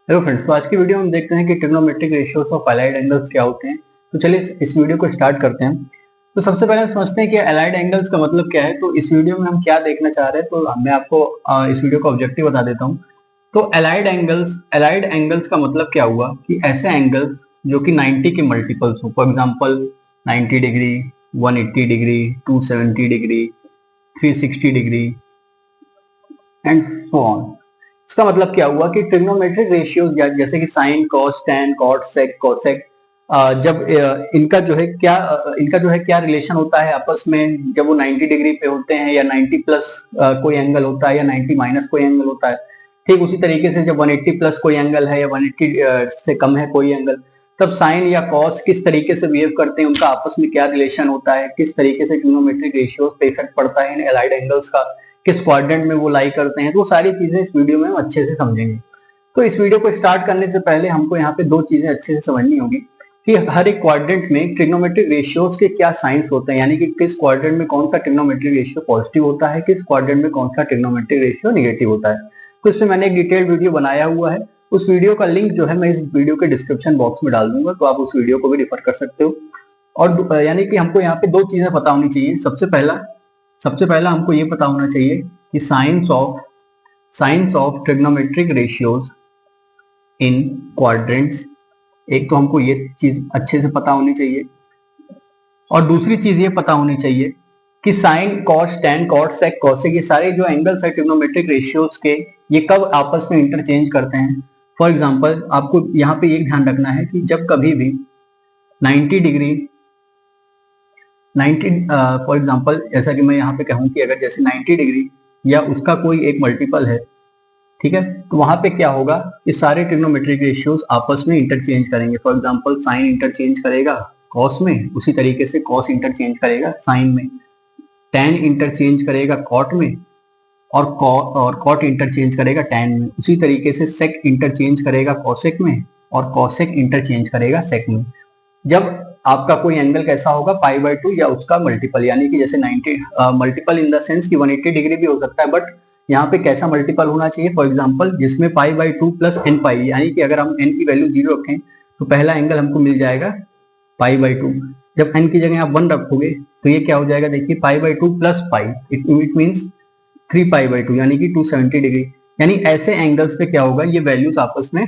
Hello friends, तो आज की वीडियो में हम देखते हैं कि trigonometric ratios of allied angles क्या होते हैं। तो चलिए इस वीडियो को स्टार्ट करते हैं। तो सबसे पहले हम समझते हैं कि अलाइड एंगल्स का मतलब क्या है। तो इस वीडियो में हम क्या देखना चाह रहे हैं, तो मैं आपको इस वीडियो का ऑब्जेक्टिव बता देता हूँ। तो अलाइड एंगल्स का मतलब क्या हुआ कि ऐसे एंगल्स जो कि 90 के मल्टीपल्स हो। For example 90 degree, 180 degree, 270 degree, 360 degree and so on. इसका मतलब क्या हुआ कि ट्रिग्नोमेट्रिक रेशियोज जैसे कि साइन, कॉस, टैन, कॉट, सेक, कोसेक, जब इनका जो है क्या रिलेशन होता है आपस में, जब वो 90 डिग्री पे होते हैं या 90 प्लस कोई एंगल होता है या 90 माइनस कोई एंगल होता है। ठीक उसी तरीके से जब 180 प्लस कोई एंगल है या 180 से कम है कोई एंगल, तब साइन या कॉस किस तरीके से बिहेव करते हैं, उनका आपस में क्या रिलेशन होता है, किस तरीके से ट्रिग्नोमेट्रिक रेशियोज पे इफेक्ट पड़ता है इन एलाइड एंगल्स का, किस क्वाड्रेंट में वो लाई करते हैं। तो वो सारी चीजें इस वीडियो में हम अच्छे से समझेंगे। तो इस वीडियो को स्टार्ट करने से पहले हमको यहाँ पे दो चीजें अच्छे से समझनी होगी कि हर एक क्वाड्रेंट में ट्रिग्नोमेट्रिक रेशियोज के क्या साइंस होते हैं, यानी कि किस क्वाड्रेंट में कौन सा ट्रिग्नोमेट्रिक रेशियो पॉजिटिव होता है, किस क्वाड्रेंट में कौन सा ट्रिग्नोमेट्रिक रेशियो नेगेटिव होता है। तो इसमें मैंने एक डिटेल्ड वीडियो बनाया हुआ है। उस वीडियो का लिंक जो है मैं इस वीडियो के डिस्क्रिप्शन बॉक्स में डाल दूंगा, तो आप उस वीडियो को भी रिफर कर सकते हो। और यानी कि हमको यहाँ पे दो चीजें पता होनी चाहिए। सबसे पहला हमको ये पता होना चाहिए कि science of trigonometric ratios in quadrants. एक तो हमको ये चीज अच्छे से पता होनी चाहिए, और दूसरी चीज ये पता होनी चाहिए कि साइन, कॉस, टैन, कॉट, सेक, कोसेक, ये सारे जो एंगल्स है ट्रिग्नोमेट्रिक रेशियोज के, ये कब आपस में इंटरचेंज करते हैं। फॉर एग्जांपल आपको यहाँ पे एक ध्यान रखना है कि जब कभी भी 90 डिग्री 90 फॉर एग्जांपल जैसा कि मैं यहाँ पे कहूँ कि अगर जैसे 90 डिग्री या उसका कोई एक मल्टीपल है, ठीक है, तो वहां पे क्या होगा, ये सारे ट्रिग्नोमेट्रिक रेशियोज आपस में इंटरचेंज करेंगे। फॉर एग्जांपल साइन इंटरचेंज करेगा कॉस में, उसी तरीके से कॉस इंटरचेंज करेगा साइन में, टैन इंटरचेंज करेगा कॉट में, और कॉट इंटरचेंज करेगा टैन में। उसी तरीके से सेक इंटरचेंज करेगा कॉसेक में, और कॉसेक इंटरचेंज करेगा सेक में। जब आपका कोई एंगल कैसा होगा, π/2 या उसका मल्टीपल, यानी कि जैसे 90 मल्टीपल इन द सेंस कि 180 डिग्री भी हो सकता है, बट यहाँ पे कैसा मल्टीपल होना चाहिए, फॉर एग्जांपल जिसमें π/2 प्लस n पाई, यानी कि अगर हम n की वैल्यू 0 रखें तो पहला एंगल हमको मिल जाएगा π/2। जब n की जगह आप 1 रखोगे तो ये क्या हो जाएगा, देखिए π/2 प्लस पाई, इट मीन्स 3π/2, यानी कि 270 डिग्री। यानी ऐसे एंगल्स पे क्या होगा, ये वैल्यूज आपस में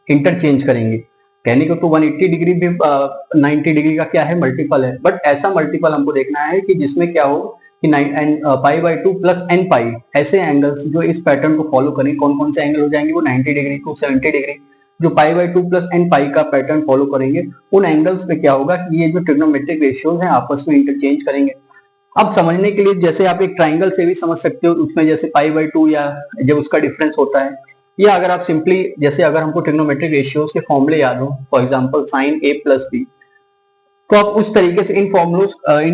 इंटरचेंज करेंगे। कहने को तो 180 डिग्री भी 90 डिग्री का क्या है, मल्टीपल है, बट ऐसा मल्टीपल हमको देखना है कि जिसमें क्या हो कि π/2 प्लस n पाई, ऐसे एंगल्स जो इस पैटर्न को फॉलो करें। कौन कौन से एंगल हो जाएंगे वो, 90 डिग्री, 270 डिग्री, जो π/2 प्लस n पाई का पैटर्न फॉलो करेंगे, उन एंगल्स पे क्या होगा कि ये जो ट्रिग्नोमेट्रिक रेशियोज हैं आपस में इंटरचेंज करेंगे। अब समझने के लिए जैसे आप एक ट्राइंगल से भी समझ सकते हो, उसमें जैसे π/2 या जब उसका डिफरेंस होता है, या अगर आप सिंपली जैसे अगर हमको ट्रिग्नोमेट्रिक रेशियोज के फॉर्मूले याद हो, for example sine a plus B, तो आप उस तरीके से इन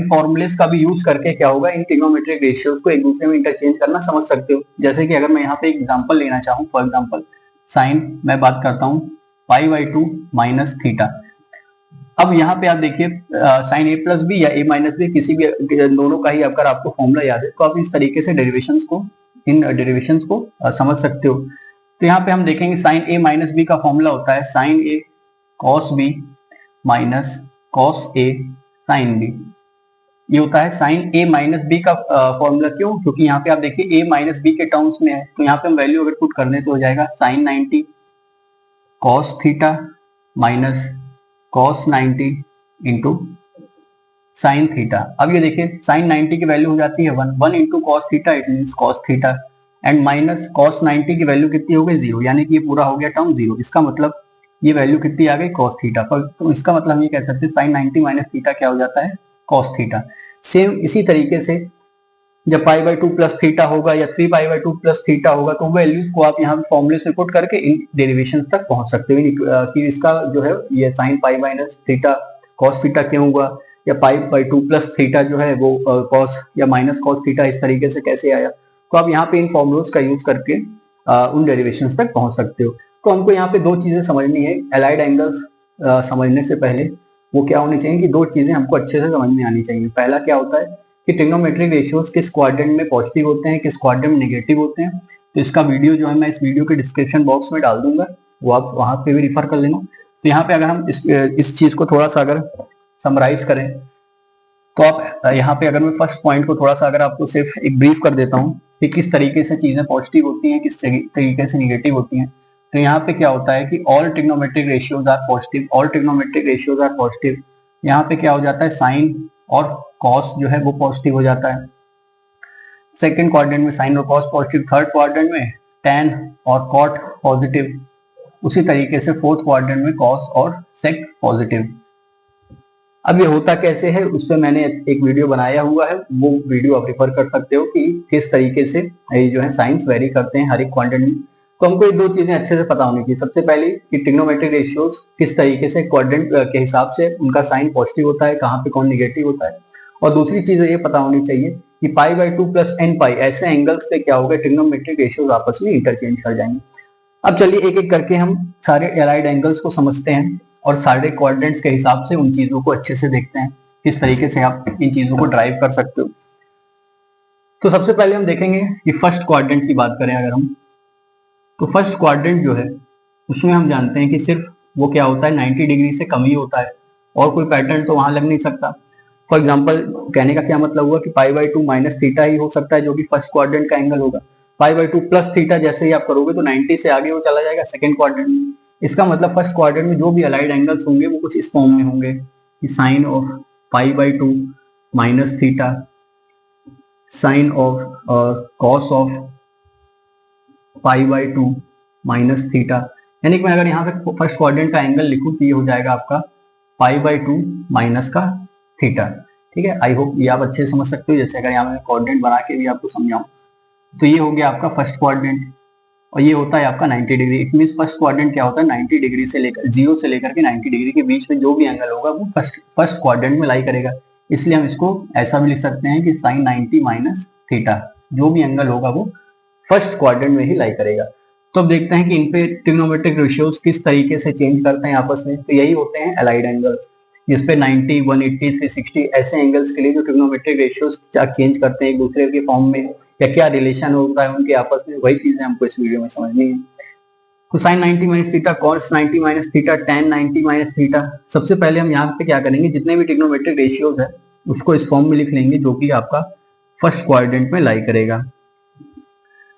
फॉर्मूलेस का भी यूज करके क्या होगा, इन ट्रिग्नोमेट्रिक रेशियोज को एक दूसरे में इंटरचेंज करना समझ सकते हो। जैसे कि अगर मैं यहाँ पे एक एग्जांपल लेना चाहूँ, फॉर एग्जांपल साइन, मैं बात करता हूँ π/2 माइनस थीटा। अब यहाँ पे आप देखिए साइन a प्लस बी या a माइनस बी, किसी भी दोनों का ही अगर आपको फॉर्मूला याद है तो आप इस तरीके से इन डेरिवेशंस को समझ सकते हो। तो यहाँ पे हम देखेंगे साइन a माइनस बी का फॉर्मूला होता है sine a cos b minus cos a sine b। ये होता है साइन a माइनस बी का फॉर्मूला। क्यों? क्योंकि यहाँ पे आप देखिए a माइनस बी के टर्म्स में है, तो यहाँ पे हम वैल्यू अगर पुट कर दें तो हो जाएगा sine 90 cos theta minus cos 90 into sine theta. अब ये देखिए साइन 90 की वैल्यू हो जाती है 1 into cos theta, it mean cos theta, and minus cos 90 की वैल्यू कितनी हो गई, 0, यानी कि ये पूरा हो गया टर्म 0। इसका मतलब ये वैल्यू कितनी आ गई, कॉस थीटा पर। तो इसका मतलब हम ये कह सकते हैं साइन 90 माइनस थीटा क्या हो जाता है, कॉस थीटा। सेम इसी तरीके से जब π/2 प्लस थीटा होगा या 3π/2 प्लस थीटा होगा, तो वैल्यूज को आप यहाँ फॉर्मूले में पुट करके इन डेरिवेशन तक पहुंच सकते हो कि इसका जो है ये sign pi minus theta cos theta क्यों हुआ, या π/2 प्लस थीटा जो है वो कॉस या माइनस कॉस थीटा इस तरीके से कैसे आया। तो आप यहाँ पे इन फॉर्मूलोज का यूज करके उन डेरिवेशन तक पहुंच सकते हो। तो हमको यहाँ पे दो चीजें समझनी है एलाइड एंगल्स समझने से पहले। वो क्या होनी चाहिए कि दो चीजें हमको अच्छे से समझ में आनी चाहिए। पहला क्या होता है कि ट्रिग्नोमेट्रिक रेशियोज किस क्वाड्रेंट में पॉजिटिव होते हैं, किस क्वाड्रेंट में नेगेटिव होते हैं। तो इसका वीडियो जो है मैं इस वीडियो के डिस्क्रिप्शन बॉक्स में डाल दूंगा, वो आप वहां पे भी रिफर कर लेना। तो यहाँ पे अगर हम इस चीज को थोड़ा सा अगर समराइज करें, तो आप यहाँ पे अगर मैं फर्स्ट पॉइंट को थोड़ा सा अगर आपको सिर्फ एक ब्रीफ कर देता हूँ कि किस तरीके से चीजें पॉजिटिव होती हैं, किस तरीके से निगेटिव होती हैं। तो यहाँ पे क्या होता है कि all trigonometric ratios are positive, all trigonometric ratios are positive. यहाँ पे क्या हो जाता है, साइन और कॉस जो है वो पॉजिटिव हो जाता है। सेकेंड क्वाड्रेंट में साइन और कॉस पॉजिटिव, थर्ड क्वाड्रेंट में टेन और कॉट पॉजिटिव, उसी तरीके से फोर्थ क्वाड्रेंट में कॉस और सेक पॉजिटिव। अब ये होता कैसे है, उस पर मैंने एक वीडियो बनाया हुआ है, वो वीडियो आप रिफर कर सकते हो कि किस तरीके से ये जो है साइंस वेरी करते हैं हर एक क्वाड्रेंट में। तो हमको ये दो चीजें अच्छे से पता होनी चाहिए। सबसे पहले कि ट्रिग्नोमेट्रिक रेशियोज किस तरीके से क्वाड्रेंट के हिसाब से उनका साइन पॉजिटिव होता है, कहाँ पे कौन निगेटिव होता है। और दूसरी चीज ये पता होनी चाहिए कि पाई बाई 2 प्लस एन पाई ऐसे एंगल्स पे क्या होगा, ट्रिग्नोमेट्रिक रेशियोज आपस में इंटरचेंज कर जाएंगे। अब चलिए एक एक करके हम सारे एलाइड एंगल्स को समझते हैं और सारे क्वाड्रेंट्स के हिसाब से उन चीजों को अच्छे से देखते हैं, किस तरीके से आप इन चीजों को ड्राइव कर सकते हो। तो सबसे पहले हम देखेंगे कि फर्स्ट क्वाड्रेंट की बात करें अगर हम, तो फर्स्ट क्वाड्रेंट जो है उसमें हम जानते हैं कि सिर्फ वो क्या होता है 90 डिग्री से कम ही होता है और कोई पैटर्न तो वहां लग नहीं सकता। फॉर एग्जाम्पल कहने का क्या मतलब हुआ कि पाई बाई 2 माइनस थीटा ही हो सकता है जो कि फर्स्ट क्वाड्रेंट का एंगल होगा। पाई बाई 2 प्लस थीटा जैसे ही आप करोगे तो 90 से आगे वो चला जाएगा सेकंड क्वाड्रेंट में। इसका मतलब फर्स्ट क्वाड्रेंट में जो भी अलाइड एंगल्स होंगे वो कुछ इस फॉर्म में होंगे कि sine of pi by 2 minus theta, sine of cos of pi by 2 minus theta. यानी कि मैं अगर यहाँ पे फर्स्ट क्वाड्रेंट का एंगल लिखूं तो ये हो जाएगा आपका पाई बाई 2 माइनस का थीटा। ठीक है, आई होप ये आप अच्छे से समझ सकते हो। जैसे अगर यहाँ मैं क्वाड्रेंट बना के भी आपको समझाऊं तो ये हो गया आपका फर्स्ट क्वाड्रेंट और ये होता है आपका 90 degree. It mean first quadrant क्या होता है 90 डिग्री से लेकर 0 से लेकर के 90 डिग्री के बीच में जो भी एंगल होगा वो फर्स्ट क्वाड्रेंट में लाई करेगा। इसलिए हम इसको ऐसा भी लिख सकते हैं कि साइन 90 माइनस थीटा, जो भी एंगल होगा वो फर्स्ट क्वाड्रेंट में ही लाई करेगा। तो अब देखते हैं कि इन पे ट्रिग्नोमेट्रिक रेशियोज किस तरीके से चेंज करते हैं आपस में। तो यही होते हैं एलाइड एंगल्स, जिसपे 90, 180, 360 ऐसे एंगल्स के लिए जो ट्रिग्नोमेट्रिक रेशियोज चेंज करते हैं एक दूसरे के फॉर्म में, या क्या रिलेशन होता है उनके आपस में, वही चीजें हमको इस वीडियो में समझनी है। तो sine 90 minus theta, cos 90 minus theta, tan 90 minus theta. सबसे पहले हम यहाँ पे क्या करेंगे, जितने भी ट्रिग्नोमेट्रिक रेशियोज है उसको इस फॉर्म में लिख लेंगे जो कि आपका फर्स्ट क्वाड्रेंट में लाई करेगा।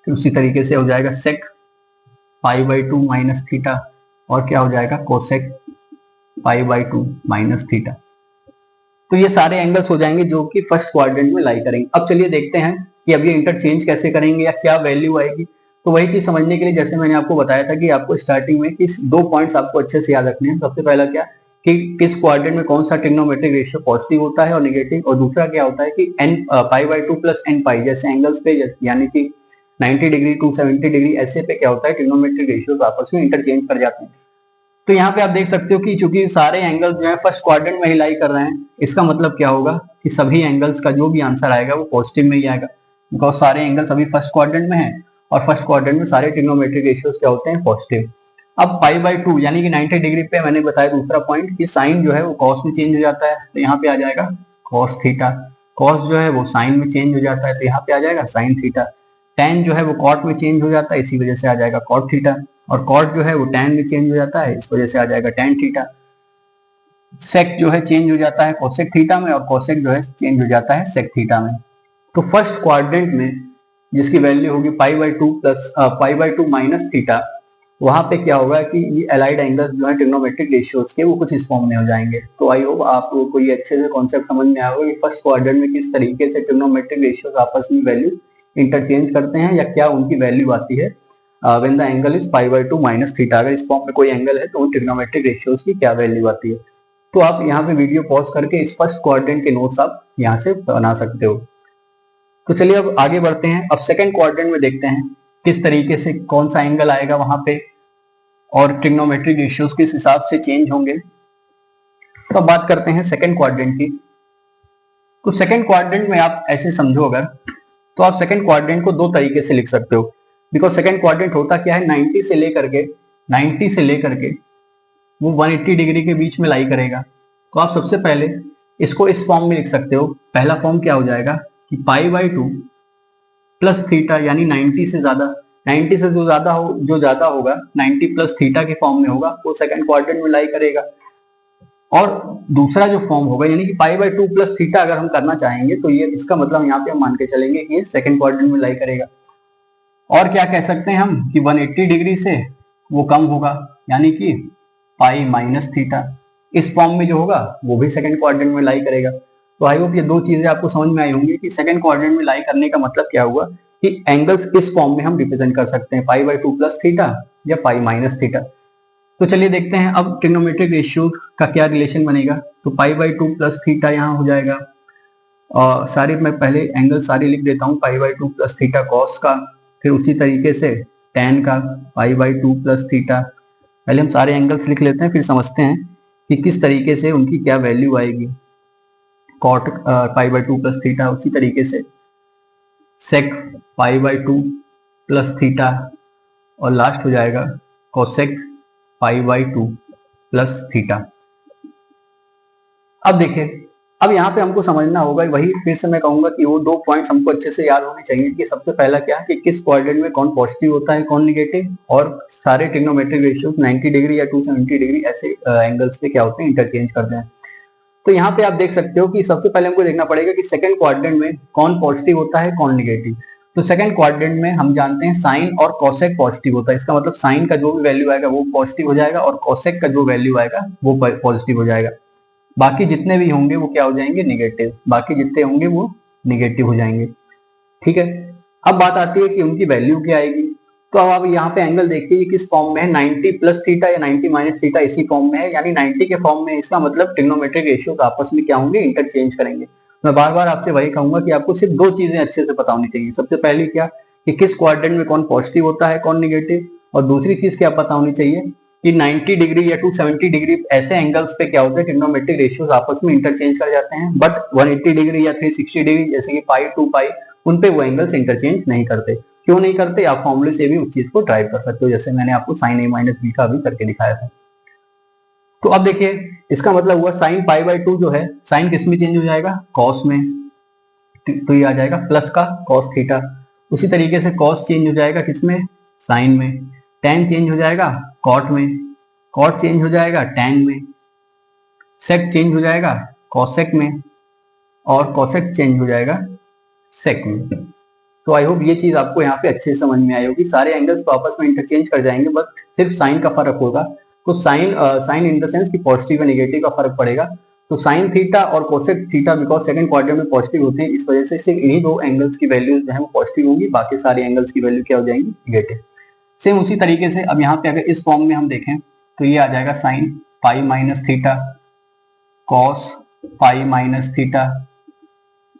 तो उसी तरीके से हो जाएगा सेक पाई बाई 2 माइनस थीटा और क्या हो जाएगा cosec pi by 2 minus theta. तो ये सारे एंगल्स हो जाएंगे जो कि फर्स्ट क्वाड्रेंट में लाई करेंगे। अब चलिए देखते हैं कि अब ये इंटरचेंज कैसे करेंगे या क्या वैल्यू आएगी। तो वही चीज समझने के लिए जैसे मैंने आपको बताया था कि आपको स्टार्टिंग में किस दो पॉइंट्स आपको अच्छे से याद रखने हैं। सबसे पहला क्या कि किस क्वाड्रेंट में कौन सा ट्रिग्नोमेट्रिक रेशियो पॉजिटिव होता है और नेगेटिव, और दूसरा क्या होता है कि n pi by 2 plus n pi जैसे एंगल्स पे, यानी कि 90 डिग्री 270 डिग्री ऐसे पे क्या होता है ट्रिग्नोमेट्रिक रेशियोज आपस में इंटरचेंज कर जाते हैं। तो यहाँ पे आप देख सकते हो कि चूंकि सारे एंगल्स जो है फर्स्ट क्वाड्रेंट में ही लाई कर रहे हैं, इसका मतलब क्या होगा कि सभी एंगल्स का जो भी आंसर आएगा वो पॉजिटिव में ही आएगा, बिकॉज सारे एंगल्स अभी फर्स्ट क्वाड्रेंट में है और फर्स्ट क्वाड्रेंट में सारे ट्रिग्नोमेट्रिक रेशियोज क्या होते हैं पॉजिटिव। अब पाई बाई 2 यानी कि 90 डिग्री पे मैंने बताया दूसरा पॉइंट कि साइन जो है वो कॉस में चेंज हो जाता है, तो यहाँ पे आ जाएगा कॉस थीटा। कॉस जो है वो साइन में चेंज हो जाता है तो यहाँ पे आ जाएगा साइन थीटा। टेन जो है वो कॉट में चेंज हो जाता है, इसी वजह से आ जाएगा कॉट थीटा। और कॉट जो है वो टैन में चेंज हो जाता है, इस वजह से आ जाएगा टैन थीटा। सेक जो है चेंज हो जाता है कोसेक थीटा में और कोसेक जो है चेंज हो जाता है सेक थीटा में। तो फर्स्ट क्वाड्रेंट में जिसकी वैल्यू होगी पाई by 2 plus pi by 2 minus theta, वहां पे क्या होगा कि ये अलाइड एंगल्स जो है ट्रिग्नोमेट्रिक रेशियोज के वो कुछ इस फॉर्म में हो जाएंगे। तो आई होप आपको कोई अच्छे से कॉन्सेप्ट समझ में आएगा कि फर्स्ट क्वाड्रेंट में किस तरीके से ट्रिग्नोमेट्रिक रेशियोज आपस में वैल्यू इंटरचेंज करते हैं या क्या उनकी वैल्यू आती है when the angle is pi by 2 minus theta. अगर इस फॉर्म में कोई एंगल है तो उन ट्रिग्नोमेट्रिक रेशियोज की क्या वैल्यू आती है। तो आप यहाँ पे वीडियो पॉज करके इस फर्स्ट क्वाड्रेंट के नोट्स आप यहाँ से बना सकते हो। तो चलिए अब आगे बढ़ते हैं। अब सेकंड क्वाड्रेंट में देखते हैं किस तरीके से कौन सा एंगल आएगा वहां पे और ट्रिग्नोमेट्रिक रेशियोज किस हिसाब से चेंज होंगे। तो अब बात करते हैं सेकंड क्वाड्रेंट की। तो सेकंड क्वाड्रेंट में आप ऐसे समझो अगर, तो आप सेकंड क्वाड्रेंट को दो तरीके से लिख सकते हो, बिकॉज सेकंड क्वाड्रेंट होता क्या है 90 से लेकर के वो 180 डिग्री के बीच में लाई करेगा। तो आप सबसे पहले इसको इस फॉर्म में लिख सकते हो। पहला फॉर्म क्या हो जाएगा कि पाई बाई 2 प्लस थीटा यानी 90 से ज्यादा, 90 से जो ज्यादा होगा 90 प्लस थीटा के फॉर्म में होगा, वो सेकंड क्वाड्रेंट में लाई करेगा। और दूसरा जो फॉर्म होगा यानी कि पाई बाय 2 प्लस थीटा अगर हम करना चाहेंगे तो ये इसका मतलब यहाँ पे हम मान के चलेंगे कि ये सेकंड क्वाड्रेंट में लाई करेगा। और क्या कह सकते हैं हम कि 180 डिग्री से वो कम होगा, यानी कि पाई माइनस थीटा इस फॉर्म में जो होगा वो भी सेकंड क्वाड्रेंट में लाई करेगा। तो आई होप ये दो चीजें आपको समझ में आई होंगी कि सेकंड क्वाड्रेंट में लाई करने का मतलब क्या हुआ कि एंगल्स इस फॉर्म में हम रिप्रेजेंट कर सकते हैं, पाई बाय 2 प्लस थीटा या पाई माइनस थीटा। तो चलिए देखते हैं अब ट्रिग्नोमेट्रिक रेशियो का क्या रिलेशन बनेगा। तो पाई बाय 2 प्लस थीटा यहाँ हो जाएगा, और सारे मैं पहले एंगल सारे लिख देता हूँ, पाई बाय 2 प्लस थीटा कॉस का, फिर उसी तरीके से tan का पाई बाय 2 प्लस थीटा। पहले हम सारे एंगल्स लिख लेते हैं फिर समझते हैं कि किस तरीके से उनकी क्या वैल्यू आएगी। Cot pi by 2 plus theta, उसी तरीके से sec pi by 2 plus theta, और लास्ट हो जाएगा cosec pi by 2 plus theta. अब देखिए, अब यहाँ पे हमको समझना होगा, वही फिर से मैं कहूंगा कि वो दो पॉइंट्स हमको अच्छे से याद होने चाहिए कि सबसे पहला क्या कि किस क्वाड्रेंट में कौन पॉजिटिव होता है कौन निगेटिव, और सारे ट्रिग्नोमेट्रिक रेशियोज 90 डिग्री या 270 डिग्री ऐसे एंगल्स पे क्या होते हैं इंटरचेंज करते हैं। तो यहाँ पे आप देख सकते हो कि सबसे पहले हमको देखना पड़ेगा कि सेकंड क्वाड्रेंट में कौन पॉजिटिव होता है कौन निगेटिव। तो सेकंड क्वाड्रेंट में हम जानते हैं साइन और कॉसेक पॉजिटिव होता है, इसका मतलब साइन का जो भी वैल्यू आएगा वो पॉजिटिव हो जाएगा और कॉसेक का जो वैल्यू आएगा वो पॉजिटिव हो जाएगा। बाकी जितने भी होंगे वो क्या हो जाएंगे निगेटिव, बाकी जितने होंगे वो निगेटिव हो जाएंगे। ठीक है, अब बात आती है कि उनकी वैल्यू क्या आएगी। तो अब आप यहाँ पे एंगल देखिए किस फॉर्म में है, 90 प्लस थीटा या 90 माइनस थीटा इसी फॉर्म में है, यानी 90 के फॉर्म में। इसका मतलब ट्रिग्नोमेट्रिक रेशियो आपस में क्या होंगे इंटरचेंज करेंगे। मैं बार बार आपसे वही कहूंगा कि आपको सिर्फ दो चीजें अच्छे से पता होनी चाहिए। सबसे पहले क्या कि किस क्वाड्रेंट में कौन पॉजिटिव होता है कौन निगेटिव, और दूसरी चीज क्या पता होनी चाहिए कि 90 डिग्री या 270 डिग्री ऐसे एंगल्स पे क्या होते हैं ट्रिग्नोमेट्रिक रेशियोज आपस में इंटरचेंज कर जाते हैं, बट 180 डिग्री या 360 डिग्री जैसे कि पाई 2 पाई उन पे वो एंगल्स इंटरचेंज नहीं करते। क्यों नहीं करते, आप फॉर्मूले से भी उस चीज को ड्राइव कर सकते हो, जैसे मैंने आपको साइन ए माइनस बी का भी करके दिखाया था। तो अब देखिए इसका मतलब हुआ साइन पाई बाय 2 जो है साइन किस में चेंज हो जाएगा कॉस में, तो ये आ जाएगा प्लस का कॉस थीटा। उसी तरीके से कॉस चेंज हो जाएगा किसमें साइन में, tan चेंज हो जाएगा कॉट में, कॉट चेंज हो जाएगा tan में, सेक चेंज हो जाएगा कॉसेक में, और कॉसेक चेंज हो जाएगा सेक में। तो आई होप ये चीज आपको यहाँ पे अच्छे से समझ में आई होगी। सारे एंगल्स तो आपस में इंटरचेंज कर जाएंगे, बस सिर्फ साइन का फर्क होगा। तो साइन इन द सेंस कि पॉजिटिव और नेगेटिव का फर्क पड़ेगा। तो साइन थीटा और cosec theta because second quadrant में पॉजिटिव होते हैं, इस वजह से सिर्फ इन्हीं दो एंगल्स की वैल्यूज जो है वो पॉजिटिव होंगी, बाकी सारे एंगल्स की वैल्यू क्या हो जाएंगी नेगेटिव। सेम उसी तरीके से अब यहाँ पे अगर इस फॉर्म में हम देखें तो ये आ जाएगा sine pi minus theta cos pi minus theta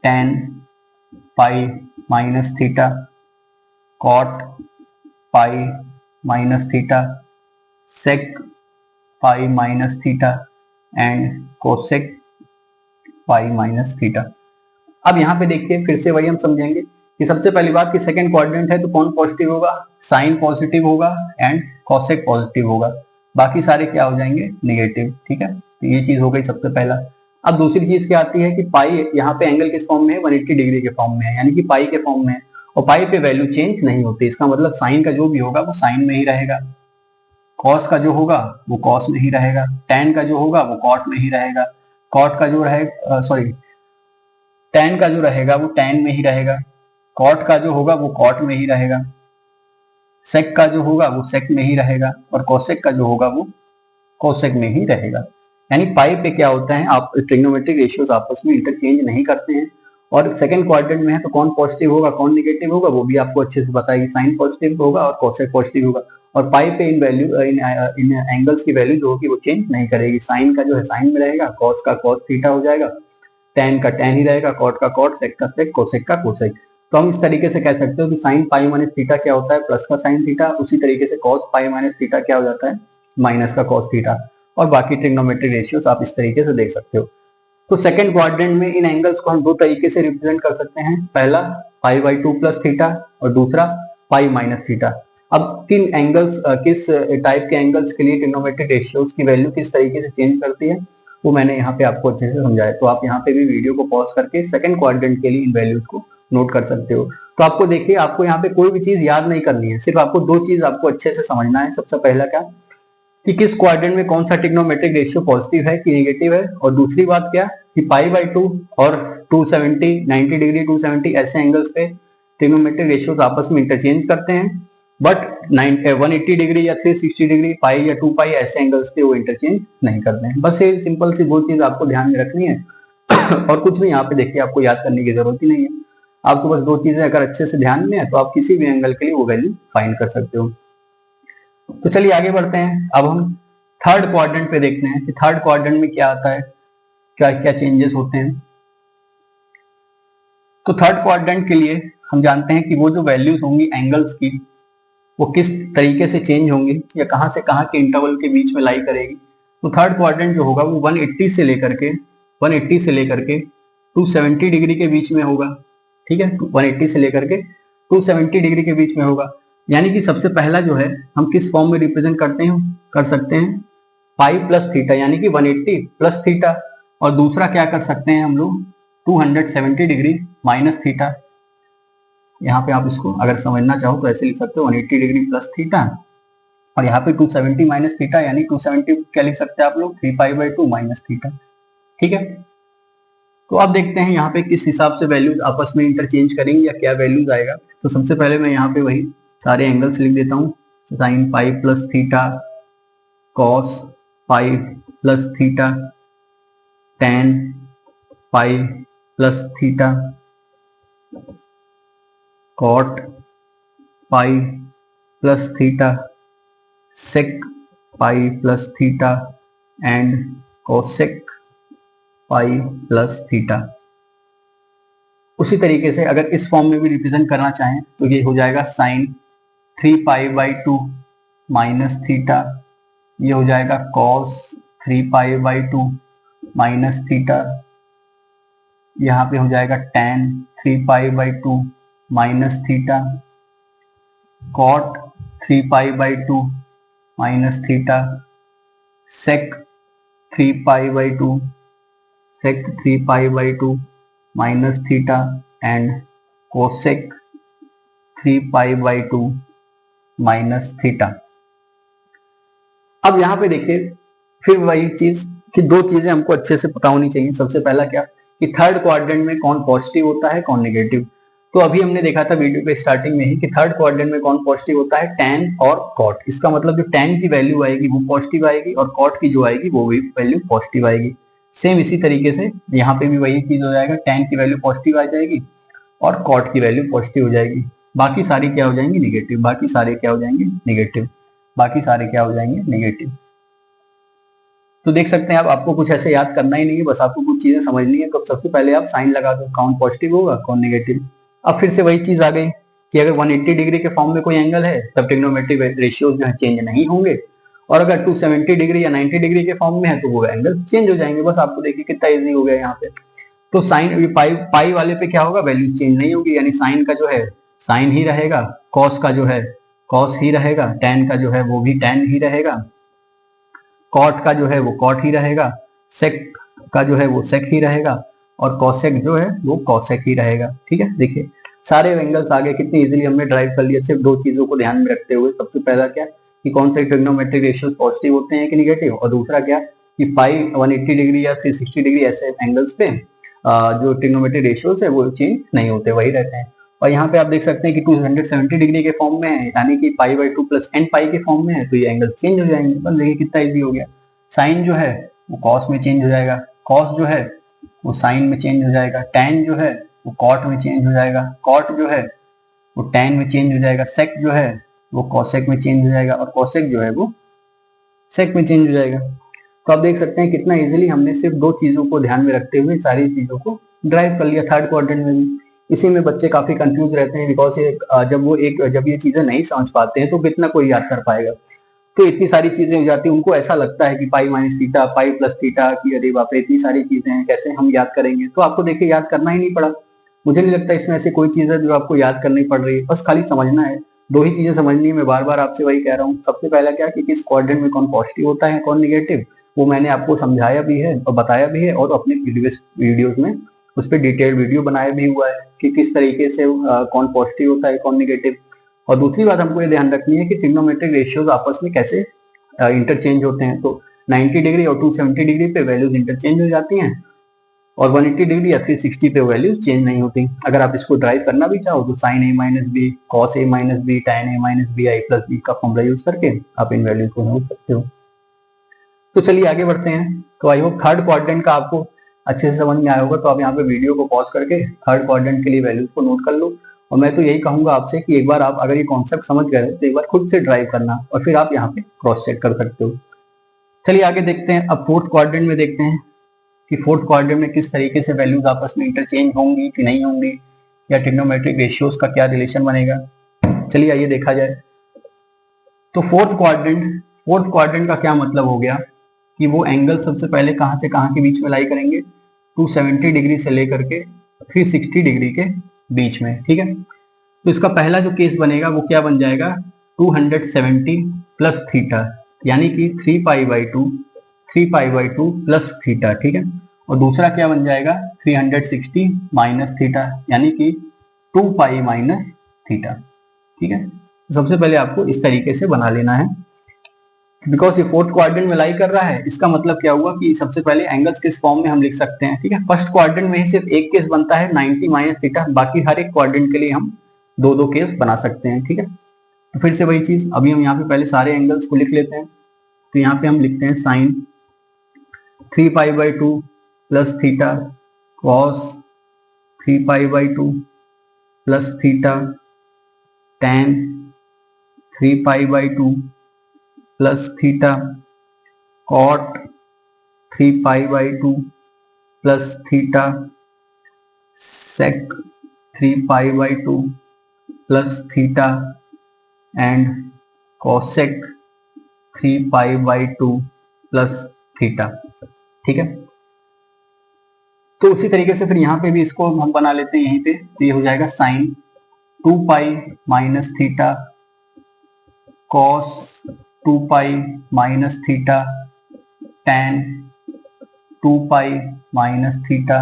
tan pi minus theta cot pi minus theta sec pi minus theta and cosec pi minus theta. अब यहाँ पे देखिए फिर से वही हम समझेंगे कि सबसे पहली बात कि सेकंड क्वाड्रेंट है तो कौन पॉजिटिव होगा, साइन पॉजिटिव होगा एंड कॉसेक पॉजिटिव होगा, बाकी सारे क्या हो जाएंगे नेगेटिव। ठीक है, तो ये चीज हो गई सबसे पहला। अब दूसरी चीज क्या आती है कि पाई यहाँ पे एंगल किस फॉर्म में है 180 डिग्री के फॉर्म में है, यानी कि पाई के फॉर्म में है, और पाई पे वैल्यू चेंज नहीं होती। इसका मतलब साइन का जो भी होगा वो साइन में ही रहेगा, कॉस का जो होगा वो कॉस में ही रहेगा, tan का जो होगा वो कॉट में ही रहेगा, कॉट का जो रहेगा tan का जो रहेगा वो tan में ही रहेगा, कॉट का जो होगा वो कॉट में ही रहेगा, सेक का जो होगा वो सेक में ही रहेगा, और कोसेक का जो होगा वो कोसेक में ही रहेगा। यानी पाई पे क्या होता है आप ट्रिग्नोमेट्रिक रेशियोज आपस में इंटरचेंज नहीं करते हैं। और सेकंड क्वाड्रेंट में है तो कौन पॉजिटिव होगा कौन नेगेटिव होगा वो भी आपको अच्छे से पता है, साइन पॉजिटिव होगा और कोसेक पॉजिटिव होगा। और पाई पे इन एंगल्स की वैल्यू जो होगी वो चेंज नहीं करेगी, साइन का जो है साइन में रहेगा, कॉस का कॉस थीटा हो जाएगा, tan का tan ही रहेगा, कॉट का कॉट, सेक का सेक, कोसेक का कोसेक। तो हम इस तरीके से कह सकते हो कि साइन पाई माइनस थीटा क्या होता है प्लस का साइन थीटा, उसी तरीके से कॉस पाई माइनस थीटा क्या हो जाता है माइनस का कॉस थीटा, और बाकी ट्रिग्नोमेट्रिक रेशियोज आप इस तरीके से देख सकते हो। तो सेकंड क्वाड्रेंट में इन एंगल्स को हम दो तरीके से रिप्रेजेंट कर सकते हैं, पहला पाई बाई 2 प्लस थीटा और दूसरा पाई माइनस थीटा। अब किन एंगल्स किस टाइप के एंगल्स के लिए ट्रिग्नोमेट्रिक रेशियोज की वैल्यू किस तरीके से चेंज करती है वो मैंने यहाँ पे आपको अच्छे से समझाया। तो आप यहाँ पे भी वीडियो को पॉज करके सेकंड क्वाड्रेंट के लिए इन वैल्यूज को नोट कर सकते हो। तो आपको देखिए, आपको यहाँ पे कोई भी चीज याद नहीं करनी है, सिर्फ आपको दो चीज आपको अच्छे से समझना है। सबसे पहला क्या कि किस क्वाड्रेंट में कौन सा ट्रिग्नोमेट्रिक रेशियो पॉजिटिव है कि नेगेटिव है, और दूसरी बात क्या कि पाई/2 और 270, 90 डिग्री 270 ऐसे एंगल्स पे ट्रिग्नोमेट्रिक रेशियोज आपस में इंटरचेंज करते हैं, बट 180 डिग्री या 360 डिग्री पाई या 2 पाई ऐसे एंगल्स पे वो इंटरचेंज नहीं करते हैं। बस ये सिंपल सी वो चीज आपको ध्यान में रखनी है और कुछ भी यहाँ पे देखिए आपको याद करने की जरूरत ही नहीं है। आपको बस दो चीजें अगर अच्छे से ध्यान में है तो आप किसी भी एंगल के लिए वो वैल्यू फाइंड कर सकते हो। तो चलिए आगे बढ़ते हैं। अब हम थर्ड क्वाड्रेंट पे देखते हैं कि थर्ड क्वाड्रेंट में क्या आता है, क्या क्या चेंजेस होते हैं। तो थर्ड क्वाड्रेंट के लिए हम जानते हैं कि वो जो वैल्यूज होंगी एंगल्स की वो किस तरीके से चेंज होंगी या कहां से कहां के इंटरवल के बीच में लाई करेगी। तो थर्ड क्वाड्रेंट जो होगा वो 180 से लेकर के 270 डिग्री के बीच में होगा। ठीक है, 180 से लेकर के 270 डिग्री के बीच में होगा। यानी कि सबसे पहला जो है हम किस फॉर्म में रिप्रेजेंट कर सकते हैं पाई प्लस थीटा, यानी कि 180 प्लस थीटा, और दूसरा क्या कर सकते हैं हम लोग 270 डिग्री माइनस थीटा। यहाँ पे आप इसको अगर समझना चाहो तो ऐसे लिख सकते हो 180 डिग्री प्लस थीटा, और यहाँ पे 270 माइनस थीटा, यानी 270 क्या लिख सकते हैं आप लोग 3π/2 माइनस थीटा। ठीक है, तो अब देखते हैं यहाँ पे किस हिसाब से वैल्यूज आपस में इंटरचेंज करेंगे या क्या वैल्यूज आएगा। तो सबसे पहले मैं यहाँ पे वही सारे एंगल्स लिख देता हूँ, sine pi plus theta, cos pi plus theta, tan pi plus theta, cot pi plus theta, sec pi plus theta and cosec pi plus theta. उसी तरीके से अगर इस फॉर्म में भी रिप्रेजेंट करना चाहें तो ये हो जाएगा साइन 3π/2 माइनस थीटा, ये हो जाएगा कॉस 3π/2 माइनस थीटा, यहाँ पे हो जाएगा tan 3π/2 minus theta, cot 3π/2 minus theta, sec 3π/2 minus theta and cosec 3π/2 minus theta. अब यहाँ पे देखिए फिर वही चीज कि दो चीजें हमको अच्छे से पता होनी चाहिए। सबसे पहला क्या कि थर्ड क्वाड्रेंट में कौन पॉजिटिव होता है कौन नेगेटिव। तो अभी हमने देखा था वीडियो के स्टार्टिंग में ही कि थर्ड क्वाड्रेंट में कौन पॉजिटिव होता है tan और cot। इसका मतलब जो tan की वैल्यू आएगी वो पॉजिटिव आएगी और cot की जो आएगी वो भी वैल्यू पॉजिटिव आएगी। सेम इसी तरीके से यहाँ पे भी वही चीज हो जाएगा, tan की वैल्यू पॉजिटिव आ जाएगी और cot की वैल्यू पॉजिटिव हो जाएगी। बाकी सारी क्या हो जाएंगी नेगेटिव, बाकी सारे क्या हो जाएंगे नेगेटिव, बाकी सारे क्या हो जाएंगे नेगेटिव। तो देख सकते हैं आप, आपको कुछ ऐसे याद करना ही नहीं है, बस आपको कुछ चीजें समझनी है। तो सबसे पहले आप साइन लगा दो, कौन पॉजिटिव होगा कौन नेगेटिव। अब फिर से वही चीज आ गई कि अगर 180 डिग्री के फॉर्म में कोई एंगल है तब ट्रिग्नोमेट्रिक रेशियोज जो है चेंज नहीं होंगे, और अगर 270 डिग्री या 90 डिग्री के फॉर्म में है तो वो एंगल चेंज हो जाएंगे। बस आपको देखिए कितना इजी हो गया यहाँ पे। तो साइन पाई वाले पे क्या होगा, वैल्यू चेंज नहीं होगी, यानी साइन का जो है साइन ही रहेगा, कॉस का जो है कॉस ही रहेगा, टेन का जो है वो भी टेन ही रहेगा, कॉट का जो है वो कॉट ही रहेगा, सेक का जो है वो सेक ही रहेगा, और कॉसेक जो है वो कॉसेक ही रहेगा। ठीक है, देखिए सारे एंगल्स आगे कितनी इजीली हमने ड्राइव कर लिया सिर्फ दो चीजों को ध्यान में रखते हुए। सबसे पहला क्या कि कौन से ट्रिग्नोमेट्रिक रेशियोज पॉजिटिव होते हैं कि नेगेटिव, और दूसरा क्या कि पाई 180 डिग्री या 360 डिग्री ऐसे एंगल्स पे जो ट्रिग्नोमेट्रिक रेशियोज है वो चेंज नहीं होते, वही रहते हैं। और यहाँ पे आप देख सकते हैं कि 270 डिग्री के फॉर्म में है, यानी कि पाई/2 प्लस n पाई के फॉर्म में है, तो ये एंगल चेंज हो जाएंगे। बस देखिए कितना इजी हो गया। साइन जो है वो कॉस में चेंज हो जाएगा, कॉस जो है वो साइन में चेंज हो जाएगा, tan जो है वो कॉट में चेंज हो जाएगा, कॉट जो है वो tan में चेंज हो जाएगा, सेक जो है वो कॉसेक में चेंज हो जाएगा, और कॉसेक जो है वो सेक में चेंज हो जाएगा। तो आप देख सकते हैं कितना इजीली हमने सिर्फ दो चीजों को ध्यान में रखते हुए सारी चीजों को ड्राइव कर लिया थर्ड क्वाड्रेंट में भी। इसी में बच्चे काफी कंफ्यूज रहते हैं, बिकॉज जब ये चीजें नहीं समझ पाते हैं तो कितना कोई याद कर पाएगा। तो इतनी सारी चीजें हो जाती है, उनको ऐसा लगता है कि पाई माइनस थीटा, पाई प्लस थीटा की अरे बाप रे इतनी सारी चीजें हैं, कैसे हम याद करेंगे। तो आपको देखिए याद करना ही नहीं पड़ा। मुझे नहीं लगता इसमें ऐसी कोई चीज है जो आपको याद करनी पड़ रही है, बस खाली समझना है। दो ही चीजें समझनी है, मैं बार बार आपसे वही कह रहा हूँ। सबसे पहला क्या कि किस क्वाड्रेंट में कौन पॉजिटिव होता है कौन निगेटिव, वो मैंने आपको समझाया भी है और बताया भी है, और अपने वीडियोज में उस पर डिटेल वीडियो बनाया भी हुआ है। कि किस तरीके से कौन पॉजिटिव होता है कौन निगेटिव। और दूसरी बात हमको ये ध्यान रखनी है कि ट्रिग्नोमेट्रिक रेशियोज आपस में कैसे इंटरचेंज होते हैं। तो 90 डिग्री और 270 डिग्री पे वैल्यूज इंटरचेंज हो जाती हैं और 180 डिग्री या 360 पे वैल्यूज चेंज नहीं होती। अगर आप इसको ड्राइव करना भी चाहो तो sign A minus B, cos A minus B, tan A minus B, I plus B का फॉर्मूला यूज करके आप इन वैल्यूज को ढूंढ सकते हो। तो चलिए आगे बढ़ते हैं। तो आई होप थर्ड क्वाड्रेंट का आपको अच्छे से समझ में आया होगा। तो आप यहाँ पे वीडियो को पॉज करके थर्ड क्वाड्रेंट के लिए वैल्यूज को नोट कर लो। और मैं तो यही कहूंगा आपसे कि एक बार आप अगर ये कॉन्सेप्ट समझ गए हो तो एक बार खुद से ड्राइव करना और फिर आप यहाँ पे क्रॉस चेक कर सकते हो। चलिए आगे देखते हैं। अब फोर्थ क्वाड्रेंट में देखते हैं कि फोर्थ क्वाड्रेंट में किस तरीके से वैल्यूज आपस में इंटरचेंज होंगी कि नहीं होंगी, या ट्रिग्नोमेट्रिक रेशियोज का क्या रिलेशन बनेगा। चलिए आइए देखा जाए। तो फोर्थ क्वाड्रेंट का क्या मतलब हो गया कि वो एंगल सबसे पहले कहां से कहां के बीच में लाई करेंगे, 270 डिग्री से लेकर के 360 डिग्री के बीच में। ठीक है, तो इसका पहला जो केस बनेगा वो क्या बन जाएगा, 270 प्लस थीटा, यानी कि 3 पाई बाई 2 प्लस थीटा। ठीक है, और दूसरा क्या बन जाएगा 360 माइनस थीटा, यानी कि 2 पाई माइनस थीटा। ठीक है, तो सबसे पहले आपको इस तरीके से बना लेना है। बिकॉज ये फोर्थ क्वाड्रेंट में लाई कर रहा है, इसका मतलब क्या हुआ कि सबसे पहले एंगल्स किस फॉर्म में हम लिख सकते हैं। ठीक है, फर्स्ट क्वाड्रेंट में ही सिर्फ एक केस बनता है 90 माइनस थीटा, बाकी हर एक क्वाड्रेंट के लिए हम दो दो केस बना सकते हैं। ठीक है, तो फिर से वही चीज, अभी हम यहाँ पे पहले सारे एंगल्स को लिख लेते हैं। तो यहाँ पे हम लिखते हैं sine 3 pi by 2 plus theta, cos 3 pi by 2 plus theta, tan 3 pi by 2 plus theta, cot 3 pi by 2 plus theta, sec 3 pi by 2 plus theta and cosec 3 pi by 2 plus theta. ठीक है, तो उसी तरीके से फिर यहाँ पे भी इसको हम बना लेते हैं यहीं पे। तो ये हो जाएगा sine 2 pi minus theta, cos 2 pi minus theta, tan 2 pi minus theta.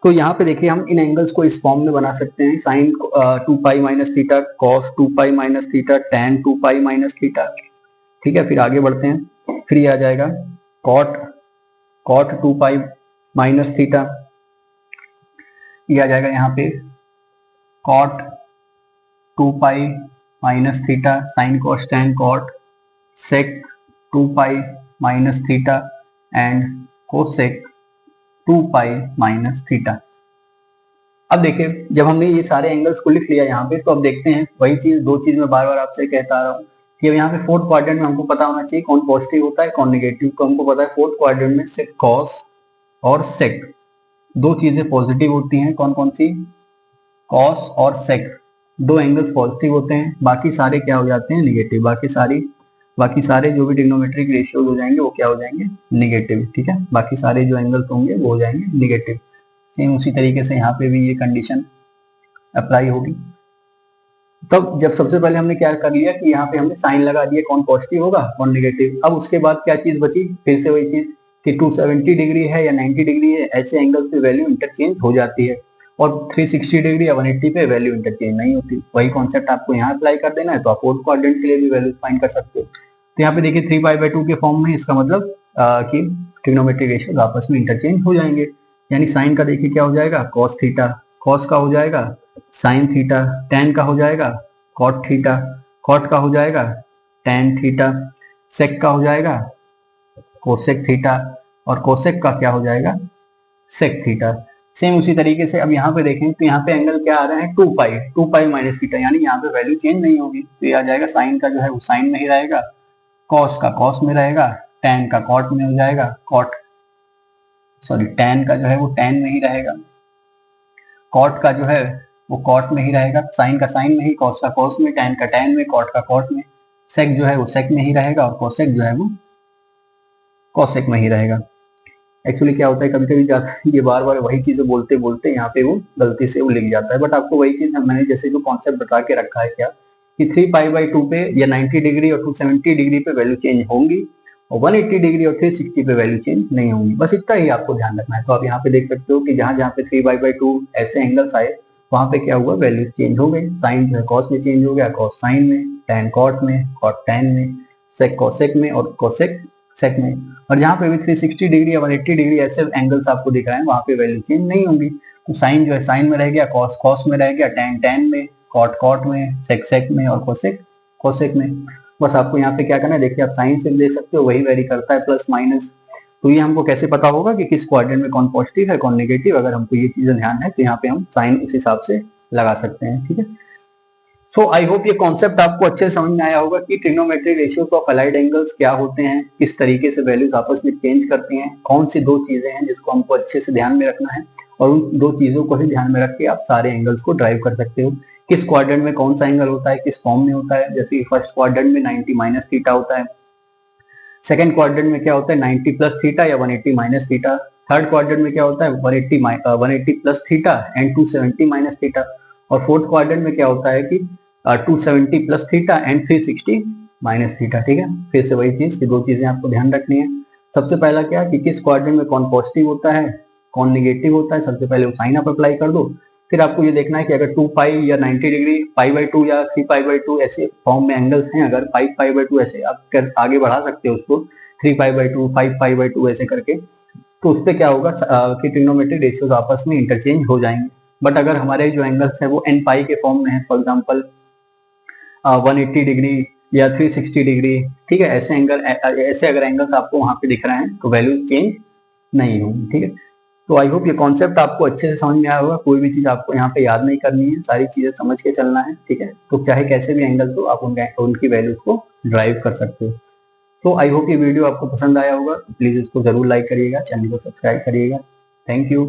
तो यहाँ पे देखिए हम इन एंगल्स को इस फॉर्म में बना सकते हैं, sine 2 pi minus theta, cos 2 pi minus theta, tan 2 pi minus theta. ठीक है, फिर आगे बढ़ते हैं। फिर ये आ जाएगा कॉट 2 पाई माइनस थीटा, ये आ जाएगा यहाँ पे cot 2 pi minus theta, sine cos tan cot, sec 2 pi minus theta and cosec 2 pi minus theta. अब देखिए जब हमने ये सारे एंगल्स को लिख लिया यहाँ पे, तो अब देखते हैं वही चीज, दो चीज मैं बार बार आपसे कहता आ रहा हूँ कि यहाँ पे फोर्थ क्वाड्रेंट में हमको पता होना चाहिए कौन पॉजिटिव होता है कौन नेगेटिव। तो हमको पता है फोर्थ क्वाड्रेंट में सिर्फ कॉस और सेक दो चीजें पॉजिटिव होती हैं। कौन कौन सी, कॉस और सेक दो एंगल्स पॉजिटिव होते हैं, बाकी सारे क्या हो जाते हैं निगेटिव। बाकी सारे जो भी ट्रिग्नोमेट्रिक रेशियोज हो जाएंगे वो क्या हो जाएंगे निगेटिव। ठीक है, बाकी सारे जो एंगल्स होंगे वो हो जाएंगे निगेटिव। सेम उसी तरीके से यहाँ पे भी ये कंडीशन अप्लाई होगी। तब जब सबसे पहले हमने क्या कर लिया कि यहाँ पे हमने साइन लगा दिया कौन पॉजिटिव होगा कौन नेगेटिव। अब उसके बाद क्या चीज बची, फिर से वही चीज कि 270 डिग्री है या 90 डिग्री है, ऐसे एंगल से वैल्यू इंटरचेंज हो जाती है, और 360 डिग्री या 180 पे वैल्यू इंटरचेंज नहीं होती। वही कॉन्सेप्ट आपको यहाँ अप्लाई कर देना है, तो आप फोर्थ क्वाड्रेंट के लिए भी वैल्यूज फाइंड कर सकते हो। तो यहाँ पे देखिए 3 पाई बाई 2 के फॉर्म में, इसका मतलब कि ट्रिग्नोमेट्रिक रेशियोज आपस में इंटरचेंज हो जाएंगे। यानी साइन का देखिए क्या हो जाएगा कॉस थीटा, कॉस का हो जाएगा साइन थीटा, टैन का हो जाएगा कॉट थीटा, कॉट का हो जाएगा टैन थीटा, सेक का हो जाएगा कोसेक थीटा, और कोसेक का क्या हो जाएगा सेक थीटा। सेम उसी तरीके से अब यहाँ पे देखें तो यहाँ पे एंगल क्या आ रहा है 2 पाई माइनस थीटा, यानी यहाँ पे वैल्यू चेंज नहीं होगी। तो ये आ जाएगा साइन का जो है वो साइन में ही रहेगा, कॉस का कॉस में रहेगा, टैन का कॉट में हो जाएगा, टैन का जो है वो टैन में ही रहेगा, कॉट का जो है वो कॉट में ही रहेगा, साइन का साइन में ही, कॉस का कॉस में, टैन का टैन में, कॉट का कॉट में, सेक जो है वो सेक में ही रहेगा, और कोसेक जो है वो कोसेक में ही रहेगा। एक्चुअली क्या होता है कभी कभी ये बार बार वही चीजें बोलते बोलते यहाँ पे वो गलती से वो लिख जाता है, बट आपको वही चीज मैंने जैसे जो कॉन्सेप्ट बता के रखा है क्या कि 3 पाई बाई 2 पे या 90 डिग्री और 270 डिग्री पे वैल्यू चेंज होंगी, और 180 डिग्री और 360 पे वैल्यू चेंज नहीं होंगी। बस इतना ही आपको ध्यान रखना है। तो आप यहाँ पे देख सकते हो कि जहां जहां पे 3/2 ऐसे एंगल्स आए वहां पे क्या हुआ, वैल्यू चेंज हो गई। साइन जो है कॉस में चेंज हो गया, कॉस साइन में, टैन कॉट में, कॉट टैन में, सेक कॉसेक में और कोसेक सेक में। और जहां पे भी 360 डिग्री या 180 डिग्री ऐसे एंगल्स आपको दिख रहे हैं वहां पे वैल्यू चेंज नहीं होंगी। तो साइन जो है साइन में रह गया, कॉस कॉस में रह गया, टैन टैन में, कॉट कॉट में, सेक सेक में और कोसेक कोसेक में। बस आपको यहाँ पे क्या करना है, देखिए आप साइन से देख सकते हो वही वेरी करता है प्लस माइनस। तो ये हमको कैसे पता होगा कि किस क्वाड्रेंट में कौन पॉजिटिव है कौन नेगेटिव, अगर हमको ये चीजें ध्यान है तो यहाँ पे हम साइन उस हिसाब से लगा सकते हैं। ठीक है, सो आई होप ये कॉन्सेप्ट आपको अच्छे से समझ में आया होगा कि trigonometric ratios of allied angles क्या होते हैं, किस तरीके से वैल्यूज आपस में चेंज करती हैं, कौन सी दो चीजें हैं जिसको हमको अच्छे से ध्यान में रखना है, और उन दो चीजों को ही ध्यान में रख के आप सारे एंगल्स को ड्राइव कर सकते हो। किस क्वाड्रेंट में कौन सा एंगल होता है, किस फॉर्म में होता है, जैसे फर्स्ट क्वाड्रेंट में 90 माइनस थीटा होता है, सेकंड क्वाड्रेंट में क्या होता है 90 प्लस थीटा या 180 माइनस थीटा, थर्ड क्वाड्रेंट में क्या होता है 180 plus theta and 270 minus theta, और फोर्थ क्वाड्रेंट में क्या होता है कि 270 plus theta and 360 minus theta. ठीक है, फिर से वही चीज कि दो चीजें आपको ध्यान रखनी है। सबसे पहला क्या कि किस क्वाड्रेंट में कौन पॉजिटिव होता है कौन नेगेटिव होता है, सबसे पहले वो साइन आप अप्लाई कर दो। फिर आपको ये देखना है कि अगर 2 पाई या 90 डिग्री, π/2 या 3π/2 ऐसे फॉर्म में एंगल्स हैं, अगर 5π/2 ऐसे आप आगे बढ़ा सकते हो उसको 3π/2 5π/2 ऐसे करके, तो उस पर क्या होगा कि ट्रिग्नोमेट्रिक रेशियोज आपस में इंटरचेंज हो जाएंगे। बट अगर हमारे जो एंगल्स है वो n पाई के फॉर्म में है, फॉर एग्जांपल 180 डिग्री या 360 डिग्री, ठीक है, ऐसे अगर एंगल्स आपको वहां पे दिख रहे हैं तो वैल्यू चेंज नहीं होगी। ठीक है, तो आई होप ये कॉन्सेप्ट आपको अच्छे से समझ में आया होगा। कोई भी चीज आपको यहाँ पे याद नहीं करनी है, सारी चीजें समझ के चलना है। ठीक है, तो चाहे कैसे भी एंगल हो आप उनकी वैल्यूज को ड्राइव कर सकते हो। तो आई होप ये वीडियो आपको पसंद आया होगा, तो प्लीज इसको जरूर लाइक करिएगा, चैनल को सब्सक्राइब करिएगा। Thank you.